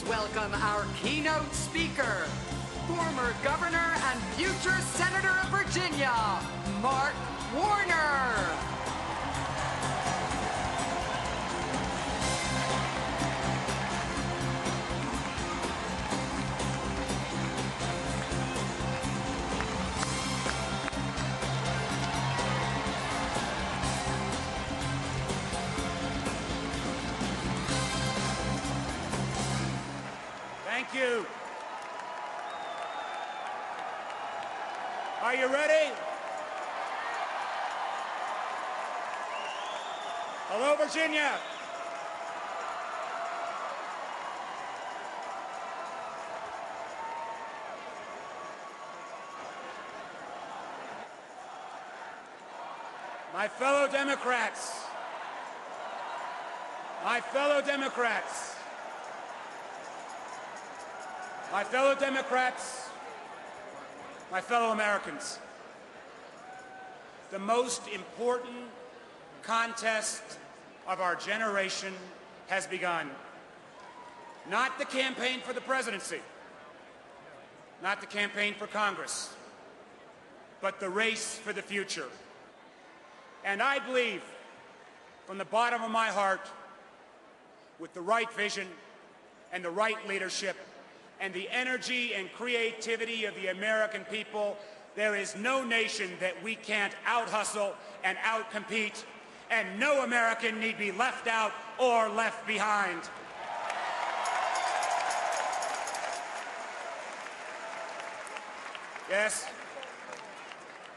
welcome our keynote speaker, former governor and future senator of Virginia, Mark Warner. Thank you. Are you ready? Hello, Virginia. My fellow Democrats, my fellow Democrats, my fellow Democrats, my fellow Americans, the most important contest of our generation has begun. Not the campaign for the presidency, not the campaign for Congress, but the race for the future. And I believe, from the bottom of my heart, with the right vision and the right leadership, and the energy and creativity of the American people, there is no nation that we can't out-hustle and out-compete, and no American need be left out or left behind. Yes,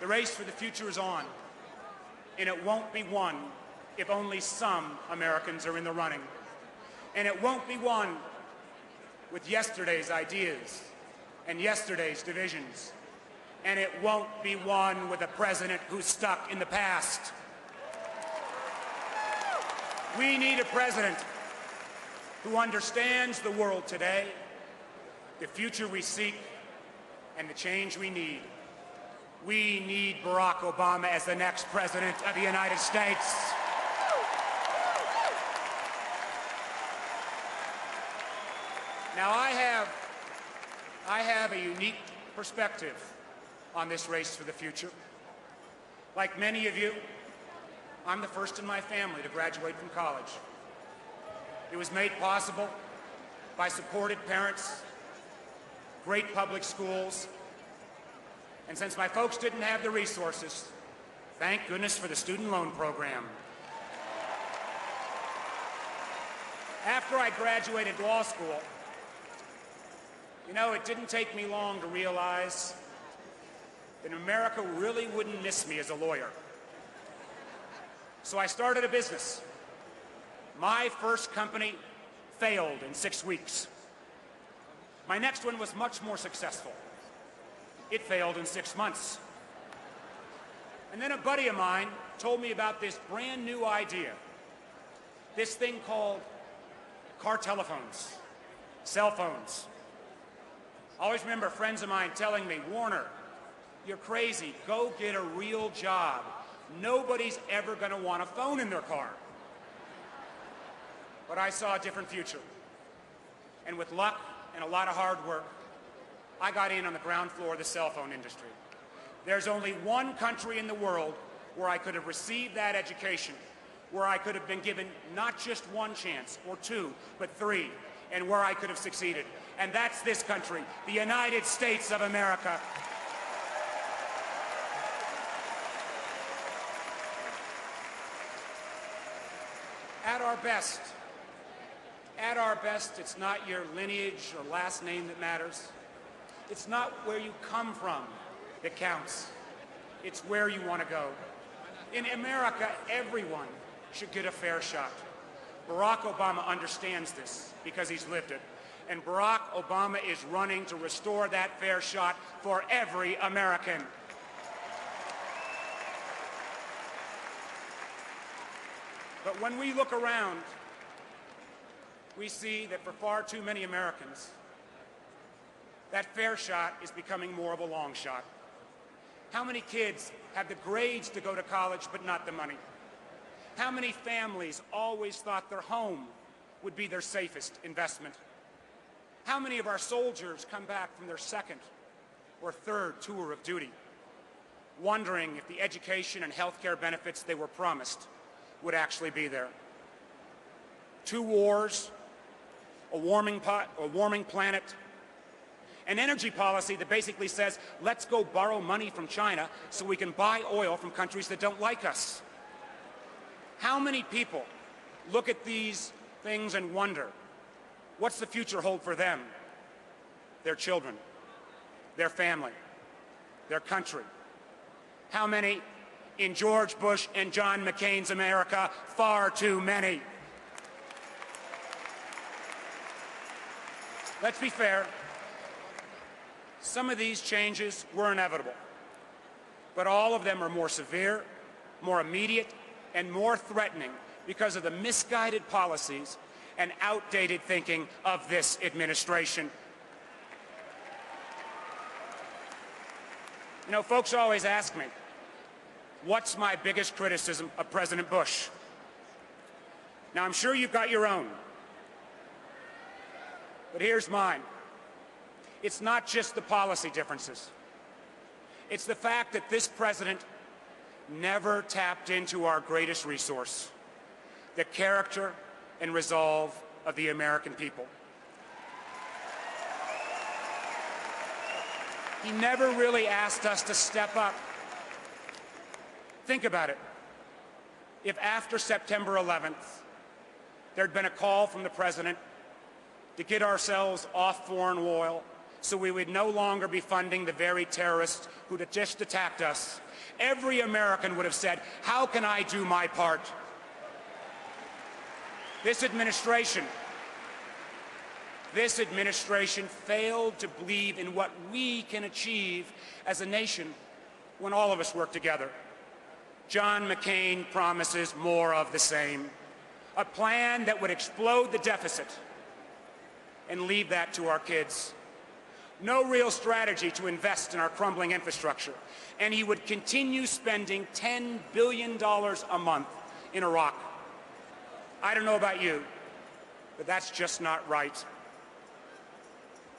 the race for the future is on, and it won't be won if only some Americans are in the running. And it won't be won with yesterday's ideas and yesterday's divisions. And it won't be won with a president who's stuck in the past. We need a president who understands the world today, the future we seek, and the change we need. We need Barack Obama as the next president of the United States. Now, I have a unique perspective on this race for the future. Like many of you, I'm the first in my family to graduate from college. It was made possible by supportive parents, great public schools, and since my folks didn't have the resources, thank goodness for the student loan program. After I graduated law school, you know, it didn't take me long to realize that America really wouldn't miss me as a lawyer. So I started a business. My first company failed in 6 weeks. My next one was much more successful. It failed in 6 months. And then a buddy of mine told me about this brand new idea, this thing called car telephones, cell phones. I always remember friends of mine telling me, Warner, you're crazy. Go get a real job. Nobody's ever going to want a phone in their car. But I saw a different future. And with luck and a lot of hard work, I got in on the ground floor of the cell phone industry. There's only one country in the world where I could have received that education, where I could have been given not just one chance or two, but three, and where I could have succeeded. And that's this country, the United States of America. At our best, it's not your lineage or last name that matters. It's not where you come from that counts. It's where you want to go. In America, everyone should get a fair shot. Barack Obama understands this because he's lived it. And Barack Obama is running to restore that fair shot for every American. But when we look around, we see that for far too many Americans, that fair shot is becoming more of a long shot. How many kids have the grades to go to college but not the money? How many families always thought their home would be their safest investment? How many of our soldiers come back from their second or third tour of duty, wondering if the education and health care benefits they were promised would actually be there? 2 wars, a warming planet, an energy policy that basically says, let's go borrow money from China so we can buy oil from countries that don't like us. How many people look at these things and wonder, what's the future hold for them, their children, their family, their country? How many in George Bush and John McCain's America? Far too many. Let's be fair. Some of these changes were inevitable, but all of them are more severe, more immediate, and more threatening because of the misguided policies and outdated thinking of this administration. You know, folks always ask me, what's my biggest criticism of President Bush? Now, I'm sure you've got your own, but here's mine. It's not just the policy differences. It's the fact that this president never tapped into our greatest resource, the character and resolve of the American people. He never really asked us to step up. Think about it. If after September 11th, there'd been a call from the president to get ourselves off foreign oil so we would no longer be funding the very terrorists who had just attacked us, every American would have said, how can I do my part? This administration failed to believe in what we can achieve as a nation when all of us work together. John McCain promises more of the same, a plan that would explode the deficit and leave that to our kids. No real strategy to invest in our crumbling infrastructure, and he would continue spending $10 billion a month in Iraq. I don't know about you, but that's just not right.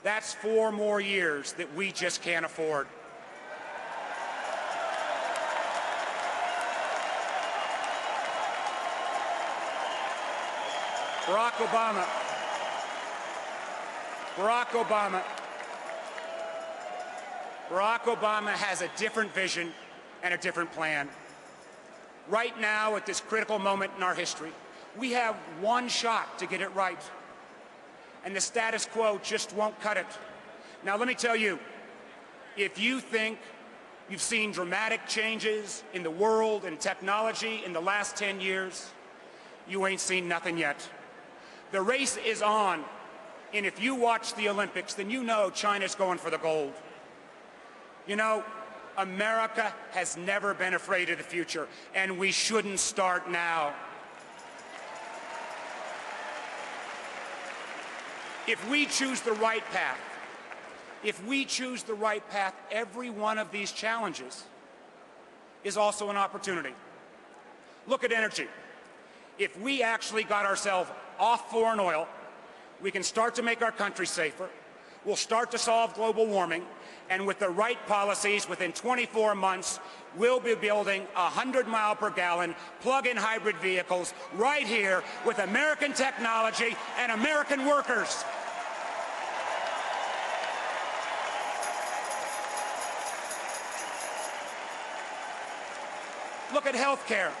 That's 4 more years that we just can't afford. Barack Obama has a different vision and a different plan. Right now, at this critical moment in our history, we have one shot to get it right, and the status quo just won't cut it. Now, let me tell you, if you think you've seen dramatic changes in the world and technology in the last 10 years, you ain't seen nothing yet. The race is on, and if you watch the Olympics, then you know China's going for the gold. You know, America has never been afraid of the future, and we shouldn't start now. If we choose the right path, every one of these challenges is also an opportunity. Look at energy. If we actually got ourselves off foreign oil, we can start to make our country safer. We'll start to solve global warming, and with the right policies, within 24 months, we'll be building 100-mile-per-gallon plug-in hybrid vehicles right here with American technology and American workers. Look at health care.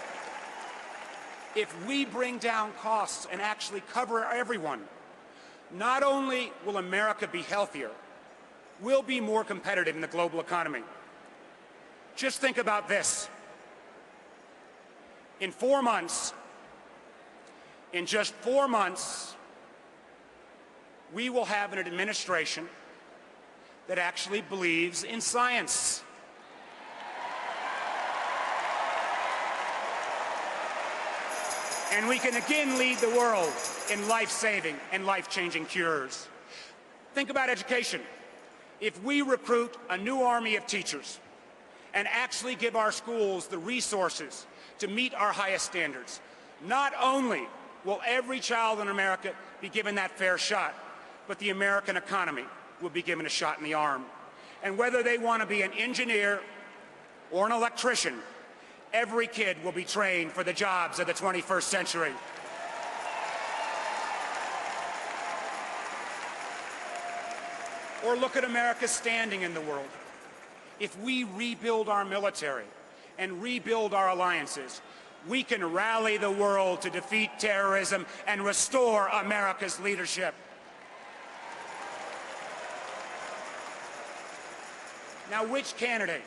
If we bring down costs and actually cover everyone, not only will America be healthier, we'll be more competitive in the global economy. Just think about this. In just 4 months, we will have an administration that actually believes in science. And we can again lead the world in life-saving and life-changing cures. Think about education. If we recruit a new army of teachers and actually give our schools the resources to meet our highest standards, not only will every child in America be given that fair shot, but the American economy will be given a shot in the arm. And whether they want to be an engineer or an electrician, every kid will be trained for the jobs of the 21st century. Or look at America's standing in the world. If we rebuild our military and rebuild our alliances, we can rally the world to defeat terrorism and restore America's leadership. Now, which candidate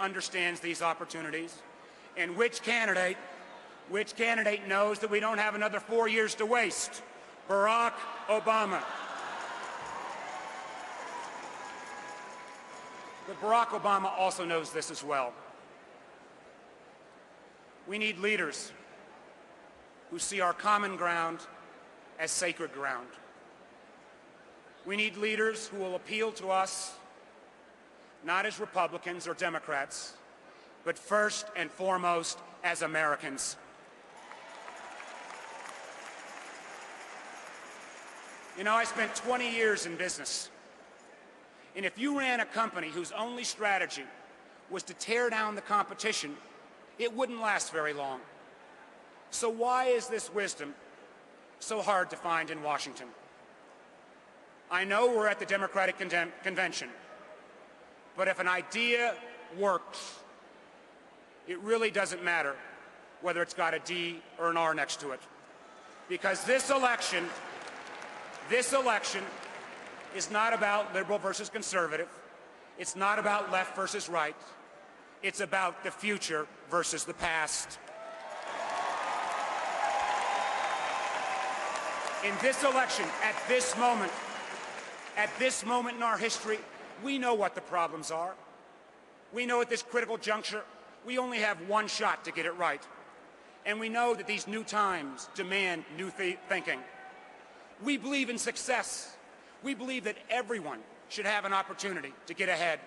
understands these opportunities? And which candidate knows that we don't have another 4 years to waste? Barack Obama. But Barack Obama also knows this as well. We need leaders who see our common ground as sacred ground. We need leaders who will appeal to us not as Republicans or Democrats, but first and foremost as Americans. You know, I spent 20 years in business. And if you ran a company whose only strategy was to tear down the competition, it wouldn't last very long. So why is this wisdom so hard to find in Washington? I know we're at the Democratic Convention, but if an idea works, it really doesn't matter whether it's got a D or an R next to it. Because this election is not about liberal versus conservative. It's not about left versus right. It's about the future versus the past. In this election, at this moment in our history, we know what the problems are. We know at this critical juncture, we only have one shot to get it right. And we know that these new times demand new thinking. We believe in success. We believe that everyone should have an opportunity to get ahead.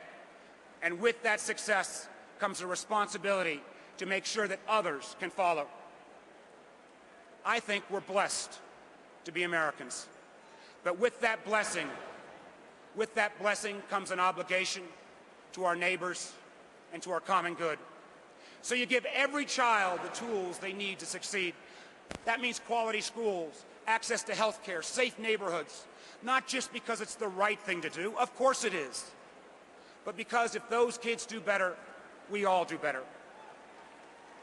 And with that success comes a responsibility to make sure that others can follow. I think we're blessed to be Americans. But with that blessing comes an obligation to our neighbors and to our common good. So you give every child the tools they need to succeed. That means quality schools, access to health care, safe neighborhoods, not just because it's the right thing to do, of course it is, but because if those kids do better, we all do better.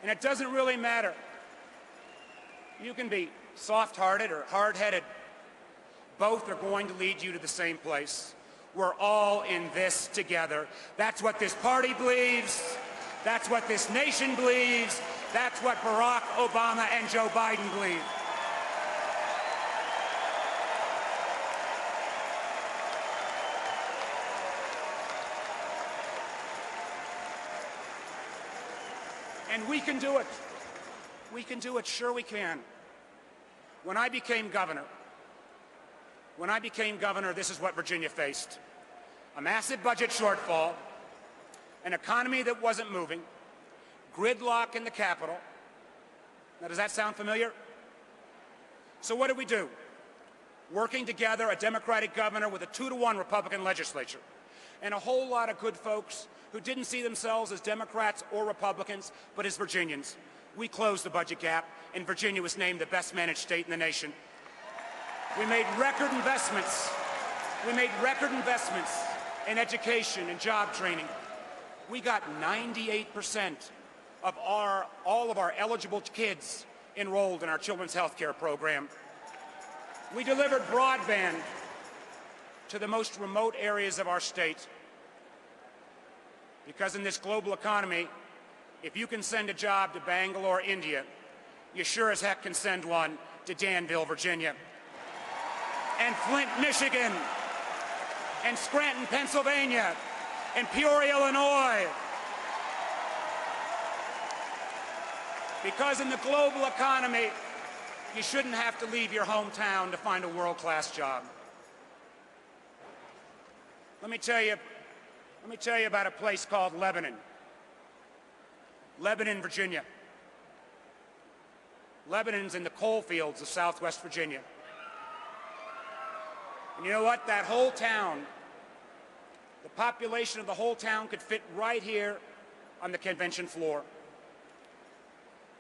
And it doesn't really matter. You can be soft-hearted or hard-headed. Both are going to lead you to the same place. We're all in this together. That's what this party believes. That's what this nation believes. That's what Barack Obama and Joe Biden believe. And we can do it. We can do it. Sure we can. When I became governor, this is what Virginia faced. A massive budget shortfall, an economy that wasn't moving, gridlock in the Capitol. Now, does that sound familiar? So what did we do? Working together, a Democratic governor with a 2-to-1 Republican legislature, and a whole lot of good folks who didn't see themselves as Democrats or Republicans, but as Virginians. We closed the budget gap, and Virginia was named the best managed state in the nation. We made record investments. In education and job training. We got 98% of all of our eligible kids enrolled in our children's health care program. We delivered broadband to the most remote areas of our state. Because in this global economy, if you can send a job to Bangalore, India, you sure as heck can send one to Danville, Virginia, and Flint, Michigan, and Scranton, Pennsylvania, and Peoria, Illinois. Because in the global economy, you shouldn't have to leave your hometown to find a world-class job. Let me tell you about a place called Lebanon. Lebanon, Virginia. Lebanon's in the coal fields of Southwest Virginia. And you know what? That whole town, the population of the whole town could fit right here on the convention floor.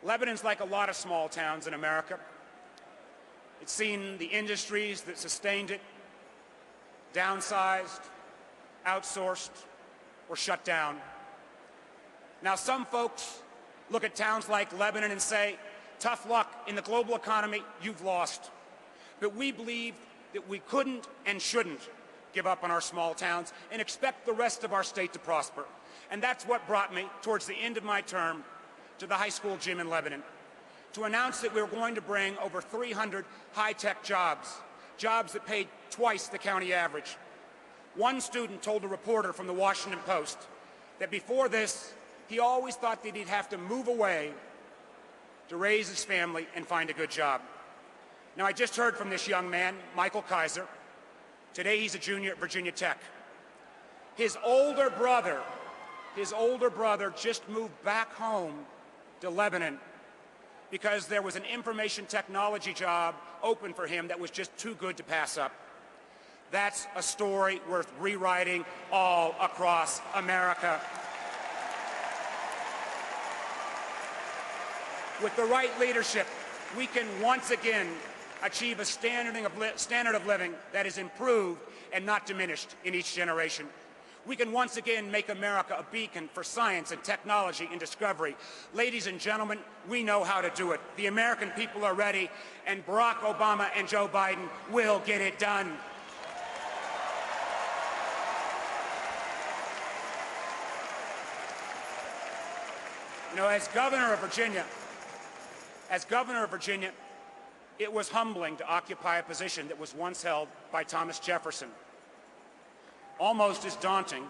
Lebanon's like a lot of small towns in America. It's seen the industries that sustained it downsized, outsourced, or shut down. Now, some folks look at towns like Lebanon and say, tough luck, in the global economy, you've lost. But we believe that we couldn't and shouldn't give up on our small towns and expect the rest of our state to prosper. And that's what brought me, towards the end of my term, to the high school gym in Lebanon, to announce that we were going to bring over 300 high-tech jobs that paid twice the county average. One student told a reporter from the Washington Post that before this, he always thought that he'd have to move away to raise his family and find a good job. Now, I just heard from this young man, Michael Kaiser. Today, he's a junior at Virginia Tech. His older brother just moved back home to Lebanon because there was an information technology job open for him that was just too good to pass up. That's a story worth rewriting all across America. With the right leadership, we can once again achieve a standard of living that is improved and not diminished in each generation. We can once again make America a beacon for science and technology and discovery. Ladies and gentlemen, we know how to do it. The American people are ready, and Barack Obama and Joe Biden will get it done. You know, as governor of Virginia, it was humbling to occupy a position that was once held by Thomas Jefferson. Almost as daunting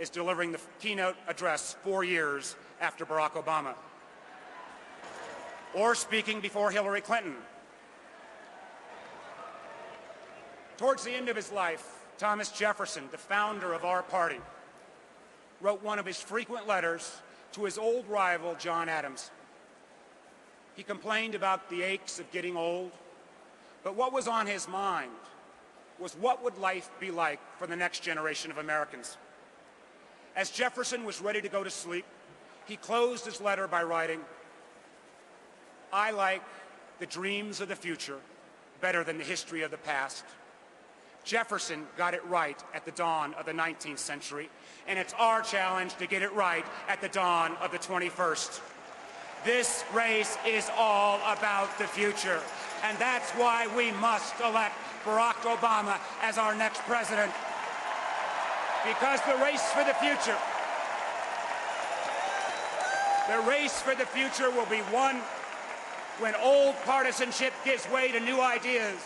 as delivering the keynote address 4 years after Barack Obama, or speaking before Hillary Clinton. Towards the end of his life, Thomas Jefferson, the founder of our party, wrote one of his frequent letters to his old rival, John Adams. He complained about the aches of getting old, but what was on his mind was what would life be like for the next generation of Americans. As Jefferson was ready to go to sleep, he closed his letter by writing, "I like the dreams of the future better than the history of the past." Jefferson got it right at the dawn of the 19th century, and it's our challenge to get it right at the dawn of the 21st. This race is all about the future, and that's why we must elect Barack Obama as our next president. Because the race for the future will be won when old partisanship gives way to new ideas,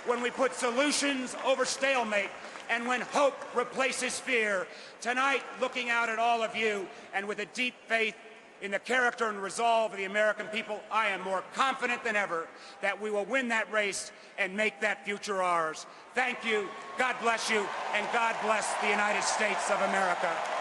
when we put solutions over stalemate, and when hope replaces fear. Tonight, looking out at all of you, and with a deep faith in the character and resolve of the American people, I am more confident than ever that we will win that race and make that future ours. Thank you, God bless you, and God bless the United States of America.